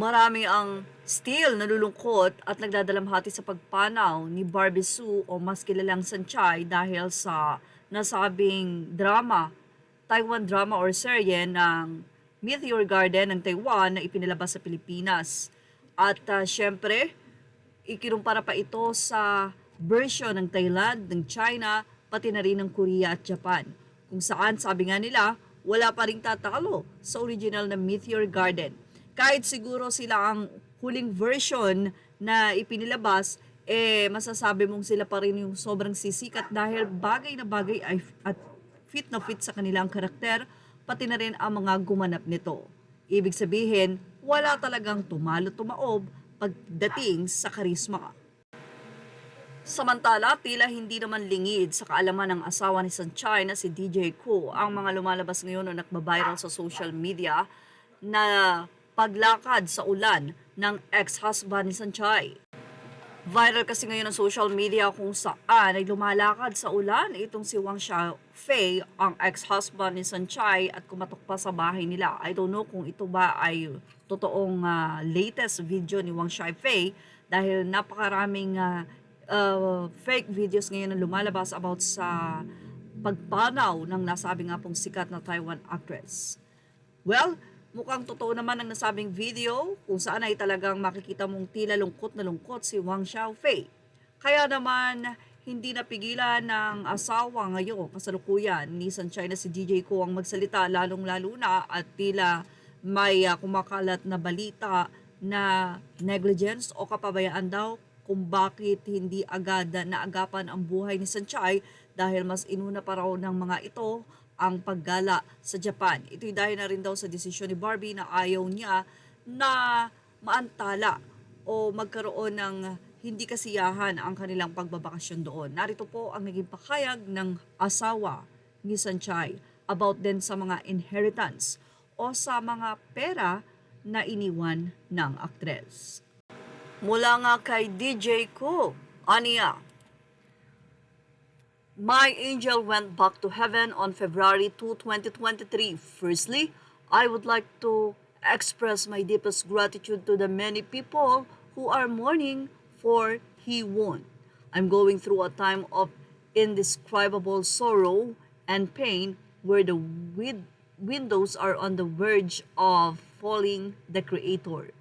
Marami ang still nalulungkot at nagdadalamhati sa pagpanaw ni Barbie Sue o mas kilalang Sanchay dahil sa nasabing drama, Taiwan drama or serye ng Meteor Garden ng Taiwan na ipinalabas sa Pilipinas. At syempre, ikinumpara pa ito sa version ng Thailand, ng China, pati na rin ng Korea at Japan. Kung saan, sabi nga nila, wala pa ring tatalo sa original na Meteor Garden. Kahit siguro sila ang huling version na ipinilabas, masasabi mong sila pa rin yung sobrang sisikat dahil bagay na bagay at fit na fit sa kanilang karakter, pati na rin ang mga gumanap nito. Ibig sabihin, wala talagang tumalo-tumaob pagdating sa karisma. Samantala, tila hindi naman lingid sa kaalaman ng asawa ni Sanchay na si DJ Koo ang mga lumalabas ngayon na nagbabiral sa social media na paglakad sa ulan ng ex-husband ni Sanchay. Viral kasi ngayon ng social media kung saan ay lumalakad sa ulan itong si Wang Xiaofei, ang ex-husband ni Sanchay, at kumatok pa sa bahay nila. I don't know kung ito ba ay totoong latest video ni Wang Xiaofei dahil napakaraming fake videos ngayon na lumalabas about sa pagpanaw ng nasabi nga pong sikat na Taiwan actress. Well, mukhang totoo naman ang nasabing video kung saan ay talagang makikita mong tila lungkot na lungkot si Wang Xiaofei. Kaya naman hindi napigilan ng asawa ngayon kasalukuyan ni Sanchay na si DJ Koo ang magsalita lalong-lalo na at tila may kumakalat na balita na negligence o kapabayaan daw kung bakit hindi agad naagapan ang buhay ni Sanchay dahil mas inuna pa raw ng mga ito ang paggala sa Japan. Ito'y dahil na rin daw sa desisyon ni Barbie na ayaw niya na maantala o magkaroon ng hindi kasiyahan ang kanilang pagbabakasyon doon. Narito po ang naging pakayag ng asawa ni Sanchay about din sa mga inheritance o sa mga pera na iniwan ng aktres. Mula nga kay DJ Koo, aniya, my angel went back to heaven on February 2, 2023. Firstly, I would like to express my deepest gratitude to the many people who are mourning for Hee-won. I'm going through a time of indescribable sorrow and pain where the windows are on the verge of falling the Creator.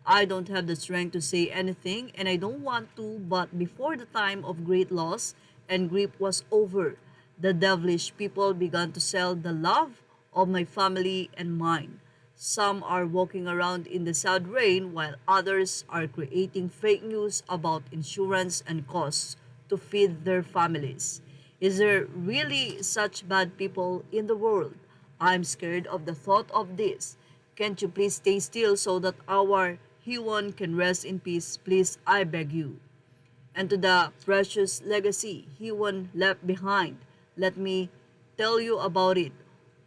I don't have the strength to say anything and I don't want to, but before the time of great loss and grief was over, the devilish people began to sell the love of my family and mine. Some are walking around in the sad rain while others are creating fake news about insurance and costs to feed their families. Is there really such bad people in the world? I'm scared of the thought of this. Can't you please stay still so that our Hee-won can rest in peace, please, I beg you. And to the precious legacy Hee-won left behind, let me tell you about it.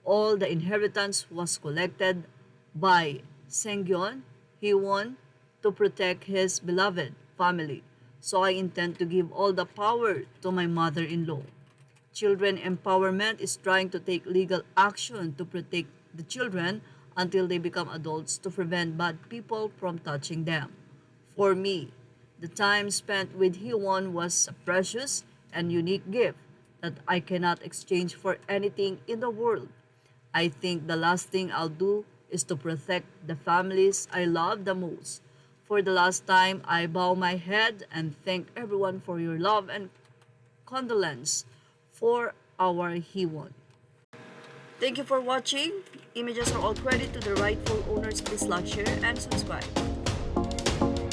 All the inheritance was collected by Seungyeon Hee-won to protect his beloved family. So I intend to give all the power to my mother-in-law. Children Empowerment is trying to take legal action to protect the children until they become adults to prevent bad people from touching them. For me, the time spent with Hee-won was a precious and unique gift that I cannot exchange for anything in the world. I think the last thing I'll do is to protect the families I love the most. For the last time, I bow my head and thank everyone for your love and condolence for our Hee-won. Thank you for watching. Images are all credit to the rightful owners. Please like, share, and subscribe.